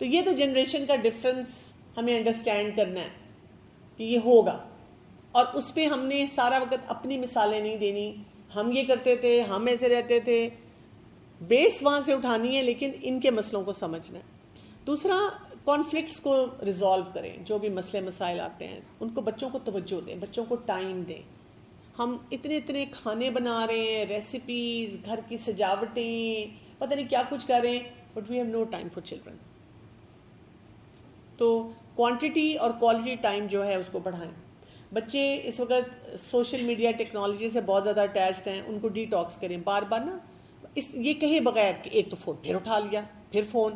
تو یہ تو جنریشن کا ڈفرنس ہمیں انڈرسٹینڈ کرنا ہے کہ یہ ہوگا، اور اس پہ ہم نے سارا وقت اپنی مثالیں نہیں دینی، ہم یہ کرتے تھے، ہم ایسے رہتے تھے، بیس وہاں سے اٹھانی ہے لیکن ان کے مسئلوں کو سمجھنا ہے۔ دوسرا، کانفلکٹس کو ریزالو کریں، جو بھی مسئلے مسائل آتے ہیں ان کو بچوں کو توجہ دیں، بچوں کو ٹائم دیں۔ ہم اتنے کھانے بنا رہے ہیں، ریسیپیز، گھر کی سجاوٹیں، پتہ نہیں کیا کچھ کر رہے ہیں، but we have no time for children. تو کوانٹٹی اور کوالٹی ٹائم جو ہے اس کو بڑھائیں۔ بچے اس وقت سوشل میڈیا ٹیکنالوجی سے بہت زیادہ اٹیچڈ ہیں، ان کو ڈی ٹاکس کریں، بار بار نا یہ کہے بغیر کہ ایک تو فون پھر اٹھا لیا، پھر فون،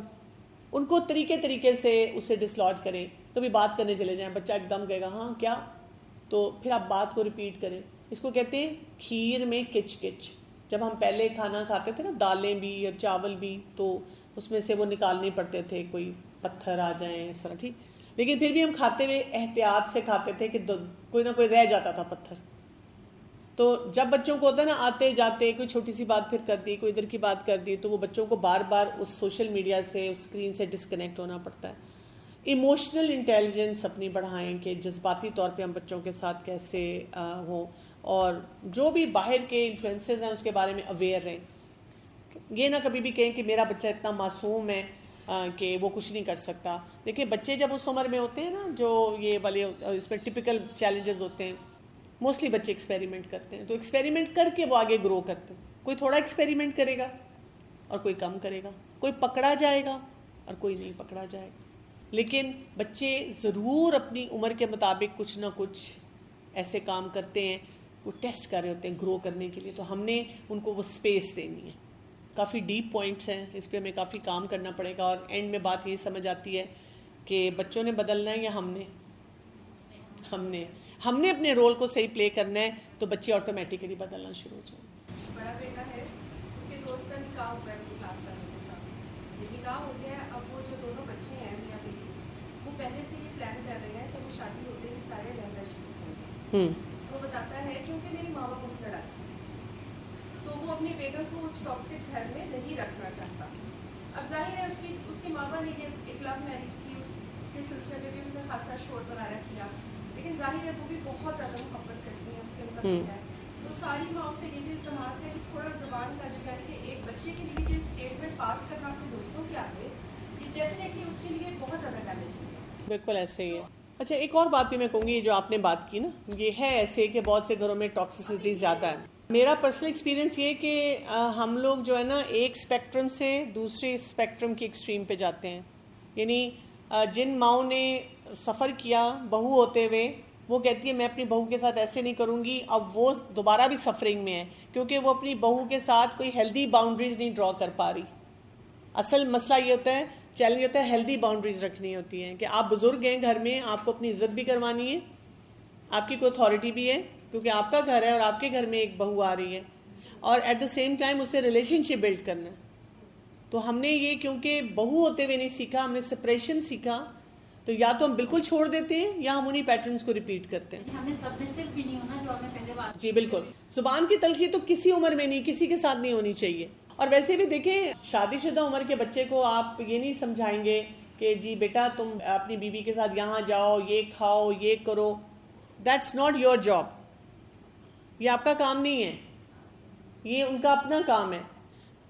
ان کو طریقے سے اسے ڈسلوج کریں۔ کبھی بات کرنے چلے جائیں، بچہ ایک دم کہے گا ہاں کیا، تو پھر آپ بات کو ریپیٹ کریں۔ اس کو کہتے ہیں کھیر میں کچ کچ۔ جب ہم پہلے کھانا کھاتے تھے نا، دالیں بھی اور چاول بھی، تو اس میں سے وہ نکالنے پڑتے تھے، کوئی پتھر آ جائیں اس طرح، ٹھیک، لیکن پھر بھی ہم کھاتے ہوئے احتیاط سے کھاتے تھے کہ کوئی نہ کوئی رہ جاتا تھا پتھر۔ تو جب بچوں کو ہوتا ہے نا، آتے جاتے کوئی چھوٹی سی بات پھر کر دی، کوئی ادھر کی بات کر دی، تو وہ بچوں کو بار بار اس سوشل میڈیا سے، اس اسکرین سے ڈسکنیکٹ ہونا پڑتا ہے۔ ایموشنل انٹیلیجنس اپنی بڑھائیں کہ جذباتی طور پہ ہم بچوں کے ساتھ کیسے ہوں، اور جو بھی باہر کے انفلوئنسز ہیں اس کے بارے میں اویئر رہیں۔ یہ نہ کبھی بھی کہیں کہ میرا بچہ اتنا معصوم ہے کہ وہ کچھ نہیں کر سکتا۔ دیکھیں بچے جب اس عمر میں ہوتے ہیں نا، جو یہ والے اس میں ٹپیکل چیلنجز ہوتے ہیں، موسٹلی بچے ایکسپیریمنٹ کرتے ہیں، تو ایکسپیریمنٹ کر کے وہ آگے گرو کرتے ہیں۔ کوئی تھوڑا ایکسپیریمنٹ کرے گا اور کوئی کم کرے گا، کوئی پکڑا جائے گا اور کوئی نہیں پکڑا جائے گا، لیکن بچے ضرور اپنی عمر کے مطابق کچھ نہ کچھ ایسے کام کرتے ہیں، وہ ٹیسٹ کر رہے ہوتے ہیں گرو کرنے کے لیے، تو ہم نے ان کو وہ اسپیس دینی ہے۔ کافی ڈیپ پوائنٹس ہیں، اس پہ ہمیں کافی کام کرنا پڑے گا، اور اینڈ میں بات یہ سمجھ آتی ہے کہ بچوں نے بدلنا ہے یا ہم نے اپنے رول کو صحیح پلے کرنا ہے، تو بچے آٹومیٹیکلی بدلنا شروع ہو جائیں۔ بڑا بیٹا ہے، اس کے دوست کا نکاح ہو گیا کلاس والے کے ساتھ، یہ نکاح ہو گیا ہے۔ اب وہ جو دونوں بچے ہیں میاں بیوی، وہ پہلے سے یہ پلان کر رہے ہیں کہ وہ شادی ہوتے ہی سارے علیحدہ شریف ہوں گے۔ وہ بتاتا ہے کیونکہ میری ماں باپ بہت لڑائی، تو وہ اپنی بیگم کو اس ٹاکسک گھر میں نہیں رکھنا چاہتا۔ اب ظاہر ہے اس کے ماں باپ نے یہ ایک لو میرج تھی، اس کے سلسلے میں بھی اس نے خاصا شور بغیرہ کیا، لیکن ظاہر ہے وہ بھی بہت زیادہ محبت کرتی ہیں، اس سے ان کا بیٹا ہے۔ تو ساری ماں سے یہ بھی التماس ہے کہ تھوڑا زبان کا جو ہے کہ ایک بچے کے لیے یہ اسٹیٹمنٹ پاس کرنا اپنے دوستوں کے آگے، یہ ڈیفینیٹلی اس کے لیے بہت زیادہ ڈیمیجنگ ہے۔ بالکل ایسے ہی ہے۔ اچھا، ایک اور بات بھی میں کہوں گی، جو آپ نے بات کی نا، یہ ہے ایسے کہ بہت سے گھروں میں ٹاکسیسٹی زیادہ ہے۔ میرا پرسنل ایکسپیرینس یہ کہ ہم لوگ جو ہے نا، ایک اسپیکٹرم سے دوسرے اسپیکٹرم کی ایکسٹریم پہ جاتے ہیں۔ یعنی جن ماؤں نے سفر کیا بہو ہوتے ہوئے، وہ کہتی ہے میں اپنی بہو کے ساتھ ایسے نہیں کروں گی، اب وہ دوبارہ بھی سفرنگ میں ہے، کیونکہ وہ اپنی بہو کے ساتھ کوئی ہیلدی باؤنڈریز نہیں ڈرا کر پا رہی۔ اصل مسئلہ یہ ہوتا ہے، چیلنج ہوتا ہے ہیلدی باؤنڈریز رکھنی ہوتی ہیں، کہ آپ بزرگ ہیں گھر میں، آپ کو اپنی عزت بھی کروانی ہے، آپ کی کوئی اتھارٹی بھی ہے کیونکہ آپ کا گھر ہے اور آپ کے گھر میں ایک بہو آ رہی ہے، اور ایٹ دا سیم ٹائم اسے ریلیشن شپ بلڈ کرنا ہے۔ تو ہم نے یہ کیونکہ بہو ہوتے ہوئے نہیں سیکھا، ہم نے سپریشن سیکھا، تو یا تو ہم بالکل چھوڑ دیتے ہیں یا ہم انہی پیٹرنز کو ریپیٹ کرتے ہیں۔ ہمیں سبمسیو بھی نہیں ہونا، جو آپ نے پہلے بات۔ جی بالکل، زبان کی تلخی تو کسی عمر میں نہیں، کسی کے ساتھ نہیں ہونی چاہیے۔ اور ویسے بھی دیکھیں، شادی شدہ عمر کے بچے کو آپ یہ نہیں سمجھائیں گے کہ جی بیٹا تم اپنی بیوی کے ساتھ یہاں جاؤ، یہ کھاؤ، یہ کرو۔ دیٹس ناٹ یور جاب، یہ آپ کا کام نہیں ہے، یہ ان کا اپنا کام ہے۔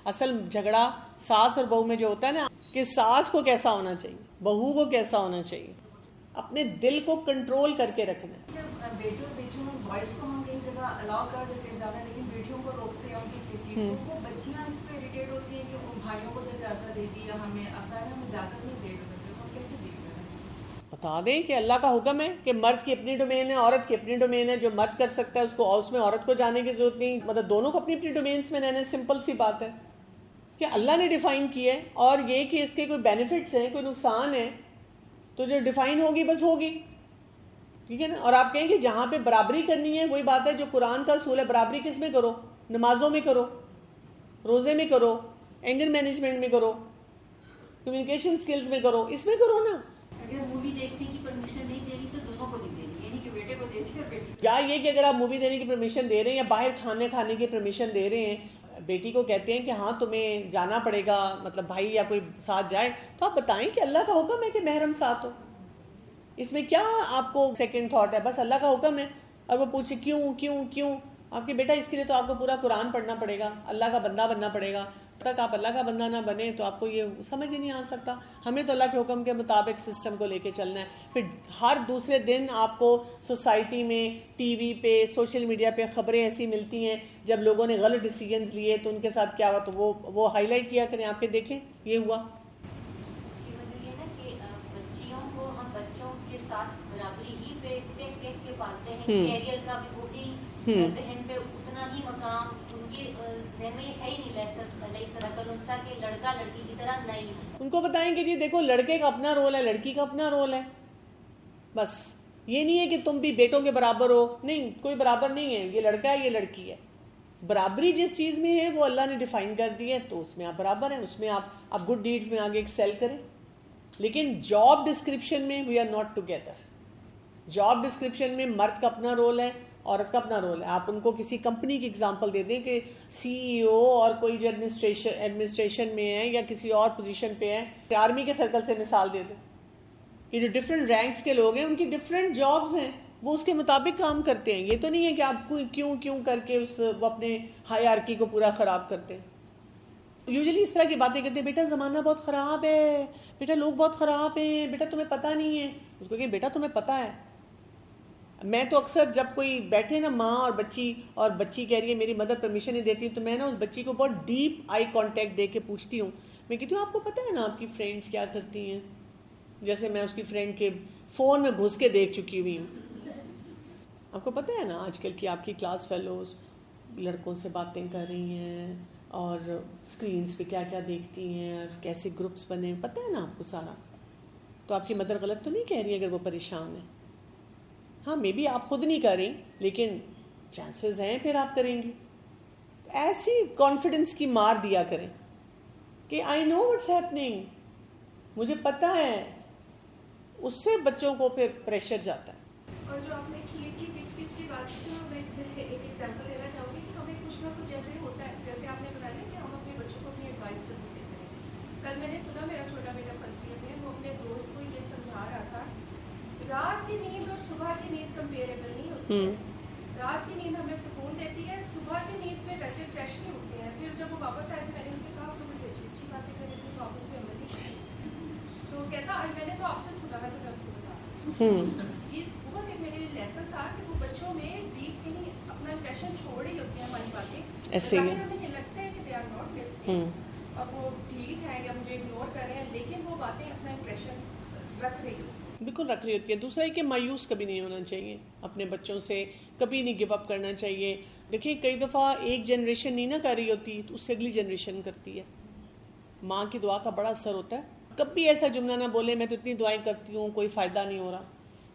اصل جھگڑا ساس اور بہو میں جو ہوتا ہے نا، کہ ساس کو کیسا ہونا چاہیے، بہو کو کیسا ہونا چاہیے، اپنے دل کو کنٹرول کر کے رکھنا ہے۔ جب بیٹے اور بیٹیوں میں بوائز کو ہم کئی جگہ الاؤ کر دیتے ہیں زیادہ، لیکن بیٹیوں کو روکتے ہیں ان کی سیفٹی، تو وہ بچیاں اس پہ اریٹیٹ ہوتی ہیں کہ ان بھائیوں کو تو اجازت دے دی ہے ہمیں، اب ظاہر ہم اجازت نہیں دے رہے، ہم کیسے ڈیل کریں؟ بتا دیں کہ اللہ کا حکم ہے کہ مرد کی اپنی ڈومین ہے، عورت کی اپنی ڈومین ہے، جو مرد کر سکتا ہے اس کو، اس میں عورت کو جانے کی ضرورت نہیں، مطلب دونوں کو اپنی اپنی ڈومینس میں رہنا، سمپل سی بات ہے کہ اللہ نے ڈیفائن کی ہے، اور یہ کہ اس کے کوئی بینیفٹس ہیں، کوئی نقصان ہے، تو جو ڈیفائن ہوگی بس ہوگی، ٹھیک ہے نا۔ اور آپ کہیں کہ جہاں پہ برابری کرنی ہے، وہی بات ہے جو قرآن کا اصول ہے، برابری کس میں کرو؟ نمازوں میں کرو، روزے میں کرو، اینگر مینجمنٹ میں کرو، کمیونیکیشن سکلز میں کرو، اس میں کرو نا۔ اگر مووی دیکھنے کی پرمیشن نہیں دے رہی تو دونوں کو نہیں دے رہی، یعنی کہ بیٹے کو دیتی ہے اور بیٹی کو۔ یا یہ کہ اگر آپ مووی دینے کی پرمیشن دے رہے ہیں یا باہر کھانے کی پرمیشن دے رہے ہیں، بیٹی کو کہتے ہیں کہ ہاں تمہیں جانا پڑے گا، مطلب بھائی یا کوئی ساتھ جائے، تو آپ بتائیں کہ اللہ کا حکم ہے کہ محرم ساتھ ہو، اس میں کیا آپ کو سیکنڈ تھاٹ ہے؟ بس اللہ کا حکم ہے. اور وہ پوچھے کیوں کیوں کیوں، آپ کے بیٹا اس کے لیے تو آپ کو پورا قرآن پڑھنا پڑے گا، اللہ کا بندہ بننا پڑے گا. جب تک آپ اللہ کا بندہ نہ بنے تو آپ کو یہ سمجھ ہی نہیں آ سکتا. ہمیں تو اللہ کے حکم کے مطابق سسٹم کو لے کے چلنا ہے. پھر ہر دوسرے دن آپ کو سوسائٹی میں، ٹی وی پہ، سوشل میڈیا پہ خبریں ایسی ملتی ہیں جب لوگوں نے غلط ڈیسیجنز لیے تو ان کے ساتھ کیا ہوا، تو وہ ہائی لائٹ کیا کریں، آپ کے دیکھیں یہ ہوا. اس کی وجہ یہ نا کہ بچیوں کو ہم بچوں کے ساتھ برابری ہی پہ کہہ کے پالتے ہیں. کیریئر کا بھی وہی ذہن پہ اتنا ہی مقام ان کے ذہن میں ہے ہی نہیں. کہ لڑکا لڑکی کی طرح نہیں. ان کو بتائیں کہ جی دیکھو لڑکے کا اپنا رول ہے، لڑکی کا اپنا رول ہے. بس یہ نہیں ہے کہ تم بھی بیٹوں کے برابر ہو، نہیں، کوئی برابر نہیں ہے. یہ لڑکا ہے، یہ لڑکی ہے. برابری جس چیز میں ہے وہ اللہ نے ڈیفائن کر دی ہے، تو اس میں آپ برابر ہیں، اس میں آپ گڈ ڈیڈز میں آگے ایکسیل کریں. لیکن جاب ڈسکرپشن میں we are not together. Job description میں مرد کا اپنا رول ہے، عورت کا اپنا رول ہے. آپ ان کو کسی کمپنی کی اگزامپل دے دیں کہ سی ای او اور کوئی جو ایڈمنسٹریشن میں ہے یا کسی اور پوزیشن پہ ہے، آرمی کے سرکل سے مثال دے دیں کہ جو ڈفرینٹ رینکس کے لوگ ہیں ان کی ڈفرینٹ جابز ہیں، وہ اس کے مطابق کام کرتے ہیں. یہ تو نہیں ہے کہ آپ کیوں کر کے وہ اپنے ہائرارکی کو پورا خراب کرتے ہیں. یوزلی اس طرح کی باتیں کرتے ہیں، بیٹا زمانہ بہت خراب ہے، بیٹا لوگ بہت خراب ہیں، بیٹا تمہیں پتہ نہیں ہے. اس کو کہ بیٹا تمہیں پتہ ہے. میں تو اکثر جب کوئی بیٹھے نا ماں اور بچی کہہ رہی ہے میری مدر پرمیشن نہیں دیتی، تو میں نا اس بچی کو بہت ڈیپ آئی کانٹیکٹ دے کے پوچھتی ہوں. میں کہتی ہوں آپ کو پتہ ہے نا آپ کی فرینڈس کیا کرتی ہیں؟ جیسے میں اس کی فرینڈ کے فون میں گھس کے دیکھ چکی ہوئی ہوں. آپ کو پتہ ہے نا آج کل کی آپ کی کلاس فیلوز لڑکوں سے باتیں کر رہی ہیں اور اسکرینس پہ کیا کیا دیکھتی ہیں اور کیسے گروپس بنے، پتہ ہے نا آپ کو سارا. تو آپ کی مدر غلط تو نہیں کہہ رہی اگر وہ پریشان ہے. ہاں مے بی آپ خود نہیں کریں لیکن چانسز ہیں پھر آپ کریں گی. ایسی کانفیڈنس کی مار دیا کریں کہ آئی نو واٹس ہیپننگ، مجھے پتہ ہے. اس سے بچوں کو پھر پریشر جاتا ہے. اور جو آپ نے کھیر کی کچ کچ کی بات کی، میں ایک ایگزامپل دینا چاہوں گی کہ ہمیں کچھ نہ کچھ جیسے ہوتا ہے، جیسے آپ نے بتایا کہ ہم اپنے بچوں کو اپنی ایڈوائس ضرور دیتے ہیں. کل میں نے سنا میرا چھوٹا بیٹا فرسٹ ایئر میں، وہ اپنے دوست کو یہ سمجھا رہا تھا رات کی نیند اور صبح کی نیند کمپیریبل نہیں ہوتی ہے. رات کی نیند ہمیں سکون دیتی ہے، صبح کی نیند میں ویسے فریش نہیں اٹھتے ہیں. پھر جب وہ واپس آئے تو میں نے اسے کہا تو بڑی اچھی اچھی باتیں کر رہے تھے، تو آپ اس پہ عمل نہیں کرتے. تو کہتا میں نے تو آپ سے سنا، میں تو اس کو بتا. یہ بہت ایک میرے لیے لیسن تھا کہ وہ بچوں میں ڈیپ کہیں اپنا امپریشن چھوڑ رہی ہوتی ہیں ہماری باتیں. ایسے ہی ہمیں یہ لگتا ہے کہ دے آر ناٹ لسننگ اور وہ ٹھیک ہے یا مجھے اگنور کر رہے ہیں، لیکن وہ باتیں اپنا امپریشن رکھ رہی ہوتی ہیں. بالکل رکھ رہی ہوتی ہے. دوسرا ہے کہ مایوس کبھی نہیں ہونا چاہیے، اپنے بچوں سے کبھی نہیں گو اپ کرنا چاہیے. دیکھیے کئی دفعہ ایک جنریشن نہیں نہ کر رہی ہوتی تو اس سے اگلی جنریشن کرتی ہے. ماں کی دعا کا بڑا اثر ہوتا ہے. کبھی ایسا جملہ نہ بولے میں تو اتنی دعائیں کرتی ہوں کوئی فائدہ نہیں ہو رہا.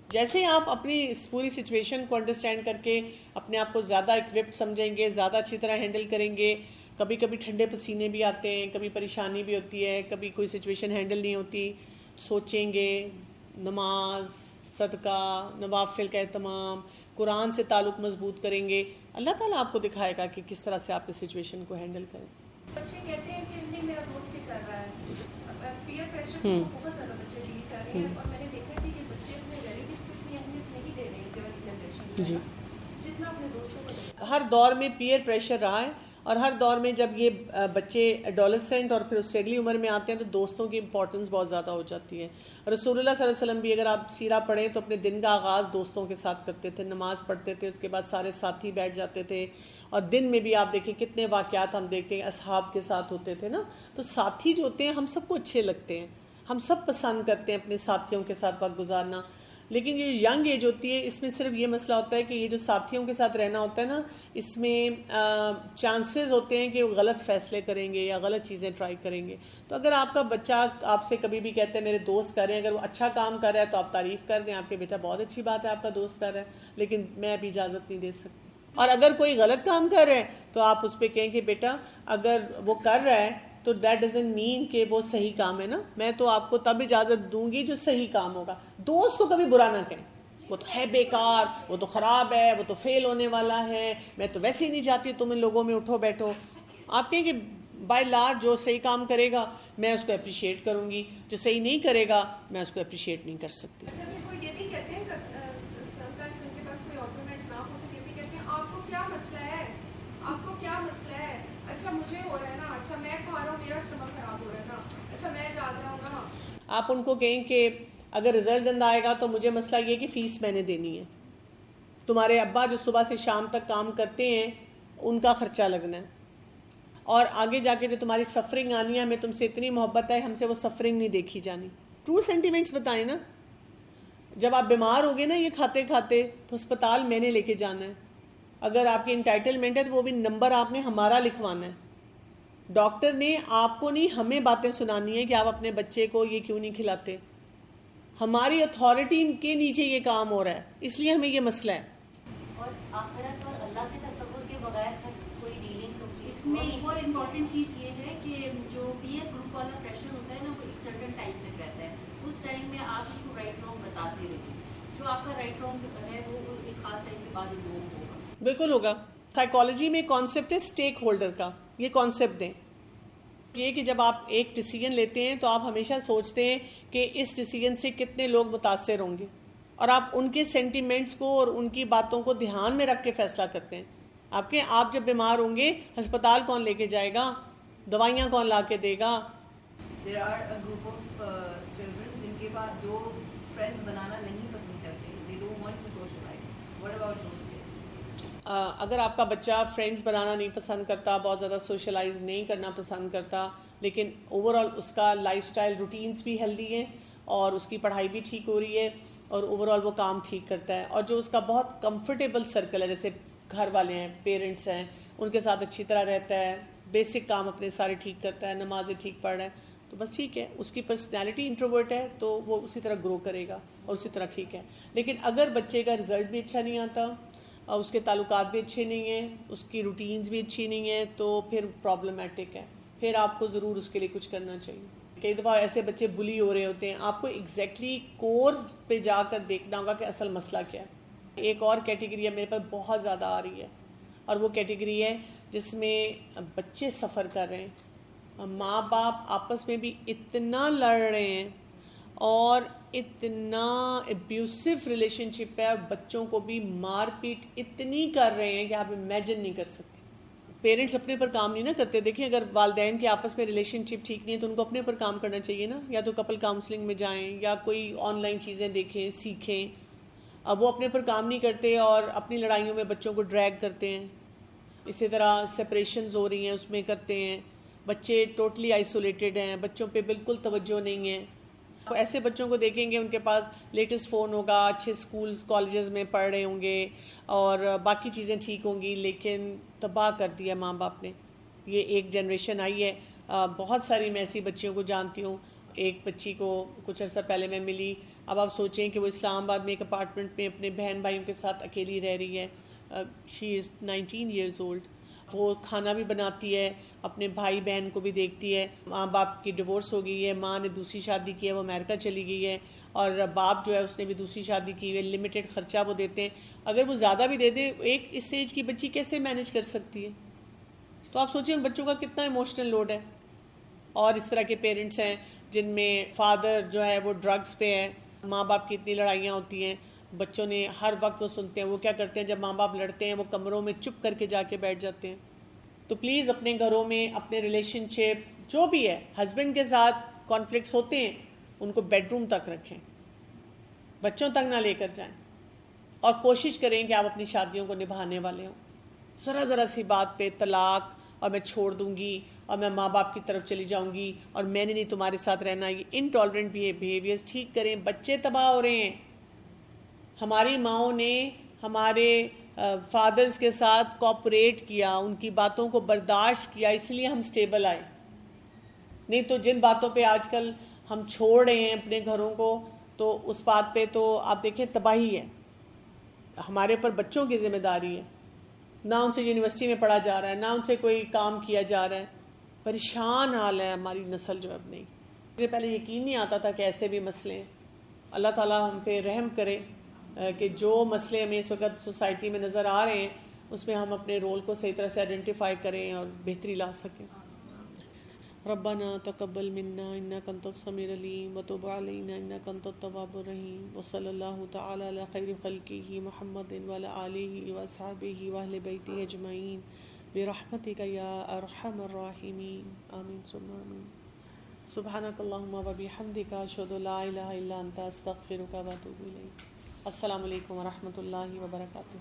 جیسے آپ اپنی اس پوری سچویشن کو انڈرسٹینڈ کر کے اپنے آپ کو زیادہ اکوپڈ سمجھیں گے، زیادہ اچھی طرح ہینڈل کریں گے. کبھی کبھی ٹھنڈے پسینے بھی آتے ہیں، کبھی پریشانی بھی ہوتی ہے، کبھی کوئی سچویشن ہینڈل نہیں ہوتی. سوچیں گے، نماز، صدقہ، نوافل کا اہتمام، قرآن سے تعلق مضبوط کریں گے، اللہ تعالیٰ آپ کو دکھائے گا کہ کس طرح سے آپ اس سچویشن کو ہینڈل کریں. بچے کہتے ہیں کہ نہیں میرا دوست یہ کر رہا ہے، پیئر پریشر کو بہت زیادہ بچے ڈیل کر رہے ہیں. اور میں نے دیکھا ہے کہ بچے اپنے ریلیٹیوز کو اتنی اہمیت نہیں دے رہے ہیں جو والی جنریشن جتنا اپنے دوستوں کو. ہر دور میں پیئر پریشر رہا ہے، اور ہر دور میں جب یہ بچے ایڈولسنٹ اور پھر اس سے اگلی عمر میں آتے ہیں تو دوستوں کی امپورٹنس بہت زیادہ ہو جاتی ہے. رسول اللہ صلی اللہ علیہ وسلم بھی اگر آپ سیرہ پڑھیں تو اپنے دن کا آغاز دوستوں کے ساتھ کرتے تھے، نماز پڑھتے تھے، اس کے بعد سارے ساتھی بیٹھ جاتے تھے. اور دن میں بھی آپ دیکھیں کتنے واقعات ہم دیکھتے ہیں اصحاب کے ساتھ ہوتے تھے نا. تو ساتھی جو ہوتے ہیں ہم سب کو اچھے لگتے ہیں، ہم سب پسند کرتے ہیں اپنے ساتھیوں کے ساتھ وقت گزارنا. لیکن یہ ینگ ایج ہوتی ہے، اس میں صرف یہ مسئلہ ہوتا ہے کہ یہ جو ساتھیوں کے ساتھ رہنا ہوتا ہے نا، اس میں چانسز ہوتے ہیں کہ وہ غلط فیصلے کریں گے یا غلط چیزیں ٹرائی کریں گے. تو اگر آپ کا بچہ آپ سے کبھی بھی کہتے ہیں میرے دوست کر رہے ہیں، اگر وہ اچھا کام کر رہا ہے تو آپ تعریف کر دیں، آپ کے بیٹا بہت اچھی بات ہے آپ کا دوست کر رہا ہے، لیکن میں ابھی اجازت نہیں دے سکتی. اور اگر کوئی غلط کام کر رہا ہے تو آپ اس پہ کہیں کہ بیٹا اگر وہ کر رہا ہے تو دیٹ ڈزنٹ مین کہ وہ صحیح کام ہے نا، میں تو آپ کو تب اجازت دوں گی جو صحیح کام ہوگا. دوست کو کبھی برا نہ کہیں، وہ تو ہے بیکار، وہ تو خراب ہے، وہ تو فیل ہونے والا ہے، میں تو ویسے ہی نہیں چاہتی تم ان لوگوں میں اٹھو بیٹھو. آپ کہیں کہ بائی لارج جو صحیح کام کرے گا میں اس کو اپریشیٹ کروں گی, جو صحیح نہیں کرے گا میں اس کو اپریشیٹ نہیں کر سکتی. اچھا پھر کوئی یہ بھی کہتے ہیں سم ٹائمز ان کے پاس کوئی آرگومنٹ نہ ہو تو یہ بھی کہتے ہیں آپ کو کیا مسئلہ ہے, آپ کو کیا مسئلہ ہے, اچھا مجھے ہو رہا ہے نا, اچھا میں کھا رہا ہوں میرا اسٹمک خراب ہو رہا ہے نا, اچھا میں جاگ رہا ہوں نا. آپ ان کو کہیں کہ اگر رزلٹ گندہ آئے گا تو مجھے مسئلہ یہ کہ فیس میں نے دینی ہے, تمہارے ابا جو صبح سے شام تک کام کرتے ہیں ان کا خرچہ لگنا ہے, اور آگے جا کے جو تمہاری سفرنگ آنی ہے, ہمیں تم سے اتنی محبت ہے, ہم سے وہ سفرنگ نہیں دیکھی جانی. ٹرو سینٹیمنٹس بتائیں نا. جب آپ بیمار ہوگے نا یہ کھاتے کھاتے تو ہسپتال میں نے لے کے جانا ہے. اگر آپ کی انٹائٹلمنٹ ہے تو وہ بھی نمبر آپ نے ہمارا لکھوانا ہے. ڈاکٹر نے آپ کو نہیں ہمیں باتیں سنانی ہے کہ آپ اپنے بچے کو یہ کیوں نہیں کھلاتے. ہماری اتھارٹی کے نیچے یہ کام ہو رہا ہے, اس لیے ہمیں یہ مسئلہ ہے. اور آخرت اور اللہ کے تصور کے بغیر کوئی ڈیلنگ اس میں ایک اور امپورٹنٹ چیز یہ ہے کہ جو پیئر گروپ والا پریشر ہوتا ہے نا وہ ایک سرٹن ٹائم تک رہتا ہے. اس ٹائم میں آپ اس کو رائٹ رانگ بتاتے رہیے. جو آپ کا رائٹ رانگ ہے وہ ایک خاص ٹائم کے بعد انوالو ہوگا. بالکل ہوگا. سائیکالوجی میں کانسیپٹ ہے اسٹیک ہولڈر کا, یہ کانسیپٹ دیں. یہ کہ جب آپ ایک ڈیسیجن لیتے ہیں تو آپ ہمیشہ سوچتے ہیں کہ اس ڈیسیجن سے کتنے لوگ متاثر ہوں گے, اور آپ ان کے سینٹیمنٹس کو اور ان کی باتوں کو دھیان میں رکھ کے فیصلہ کرتے ہیں. آپ جب بیمار ہوں گے ہسپتال کون لے کے جائے گا, دوائیاں کون لا کے دے گا. There are a group of children جن کے پاس جو friends بنانا نہیں پسند کرتے. They don't want to socialize. What about those kids? اگر آپ کا بچہ فرینڈز بنانا نہیں پسند کرتا, بہت زیادہ سوشلائز نہیں کرنا پسند کرتا, لیکن اوور آل اس کا لائف سٹائل روٹینز بھی ہیلدی ہیں اور اس کی پڑھائی بھی ٹھیک ہو رہی ہے اور اوور آل وہ کام ٹھیک کرتا ہے, اور جو اس کا بہت کمفرٹیبل سرکل ہے, جیسے گھر والے ہیں, پیرنٹس ہیں, ان کے ساتھ اچھی طرح رہتا ہے, بیسک کام اپنے سارے ٹھیک کرتا ہے, نمازیں ٹھیک پڑھ رہا ہے, تو بس ٹھیک ہے. اس کی پرسنالٹی انٹروورٹ ہے تو وہ اسی طرح گرو کرے گا اور اسی طرح ٹھیک ہے. لیکن اگر بچے کا رزلٹ بھی اچھا نہیں آتا اور اس کے تعلقات بھی اچھے نہیں ہیں, اس کی روٹینز بھی اچھی نہیں ہیں, تو پھر پرابلمیٹک ہے. پھر آپ کو ضرور اس کے لیے کچھ کرنا چاہیے. کئی دفعہ ایسے بچے بلی ہو رہے ہوتے ہیں, آپ کو ایگزیکٹلی کور پہ جا کر دیکھنا ہوگا کہ اصل مسئلہ کیا ہے. ایک اور کیٹیگری ہے میرے پاس بہت زیادہ آ رہی ہے, اور وہ کیٹیگری ہے جس میں بچے سفر کر رہے ہیں, ماں باپ آپس میں بھی اتنا لڑ رہے ہیں اور اتنا ابیوسو ریلیشن شپ ہے, اور بچوں کو بھی مار پیٹ اتنی کر رہے ہیں کہ آپ امیجن نہیں کر سکتے. پیرنٹس اپنے پر کام نہیں نہ کرتے. دیکھیں اگر والدین کے آپس میں ریلیشن شپ ٹھیک نہیں ہے تو ان کو اپنے پر کام کرنا چاہیے نا, یا تو کپل کاؤنسلنگ میں جائیں یا کوئی آن لائن چیزیں دیکھیں, سیکھیں. اب وہ اپنے پر کام نہیں کرتے اور اپنی لڑائیوں میں بچوں کو ڈریگ کرتے ہیں. اسی طرح سپریشنز ہو رہی ہیں اس میں کرتے ہیں. بچے ٹوٹلی آئسولیٹڈ ہیں, بچوں پہ بالکل توجہ نہیں ہے. ایسے بچوں کو دیکھیں گے ان کے پاس لیٹسٹ فون ہوگا, اچھے اسکولز کالجز میں پڑھ رہے ہوں گے اور باقی چیزیں ٹھیک ہوں گی, لیکن تباہ کر دیا ماں باپ نے. یہ ایک جنریشن آئی ہے. بہت ساری میں ایسی بچیوں کو جانتی ہوں. ایک بچی کو کچھ عرصہ پہلے میں ملی. اب آپ سوچیں کہ وہ اسلام آباد میں ایک اپارٹمنٹ میں اپنے بہن بھائیوں کے ساتھ اکیلی رہ رہی ہے. شی از 19 years old. وہ کھانا بھی بناتی ہے, اپنے بھائی بہن کو بھی دیکھتی ہے. ماں باپ کی ڈیورس ہو گئی ہے, ماں نے دوسری شادی کی ہے, وہ امریکہ چلی گئی ہے, اور باپ جو ہے اس نے بھی دوسری شادی کی ہے. لمیٹڈ خرچہ وہ دیتے ہیں. اگر وہ زیادہ بھی دے دیں, ایک اس ایج کی بچی کیسے مینیج کر سکتی ہے؟ تو آپ سوچیں ان بچوں کا کتنا ایموشنل لوڈ ہے. اور اس طرح کے پیرنٹس ہیں جن میں فادر جو ہے وہ ڈرگز پہ ہے, ماں باپ کی اتنی لڑائیاں ہوتی ہیں, بچوں نے ہر وقت وہ سنتے ہیں. وہ کیا کرتے ہیں جب ماں باپ لڑتے ہیں وہ کمروں میں چپ کر کے جا کے بیٹھ جاتے ہیں. تو پلیز اپنے گھروں میں اپنے ریلیشن شپ جو بھی ہے, ہسبینڈ کے ساتھ کانفلکٹس ہوتے ہیں ان کو بیڈ روم تک رکھیں, بچوں تک نہ لے کر جائیں, اور کوشش کریں کہ آپ اپنی شادیوں کو نبھانے والے ہوں. ذرا سی بات پہ طلاق اور میں چھوڑ دوں گی اور میں ماں باپ کی طرف چلی جاؤں گی اور میں نے نہیں تمہارے ساتھ رہنا, یہ انٹالرنٹ بیہیویئرز ٹھیک کریں. بچے تباہ ہو رہے ہیں. ہماری ماؤں نے ہمارے فادرز کے ساتھ کوپریٹ کیا, ان کی باتوں کو برداشت کیا, اس لیے ہم سٹیبل آئے. نہیں تو جن باتوں پہ آج کل ہم چھوڑ رہے ہیں اپنے گھروں کو, تو اس بات پہ تو آپ دیکھیں تباہی ہے. ہمارے پر بچوں کی ذمہ داری ہے. نہ ان سے یونیورسٹی میں پڑھا جا رہا ہے, نہ ان سے کوئی کام کیا جا رہا ہے. پریشان حال ہے ہماری نسل جو اب نہیں. مجھے پہلے یقین نہیں آتا تھا کہ ایسے بھی مسئلے ہیں. اللہ تعالیٰ ہم پہ رحم کرے کہ جو مسئلے ہمیں اس وقت سوسائٹی میں نظر آ رہے ہیں اس میں ہم اپنے رول کو صحیح طرح سے آئیڈینٹیفائی کریں اور بہتری لا سکیں. ربنا تقبل منا انك انت السميع العليم وتب علينا انك انت التواب الرحيم وصلى الله تعالى على خير خلقه محمد وعلى اله واصحابه واهل بيته اجمعين برحمتك يا ارحم الراحمين آمين ثم آمين. سبحانك اللهم وبحمدك اشهد ان لا اله الا انت استغفرك واتوب اليك. السلام علیکم ورحمۃ اللہ وبرکاتہ.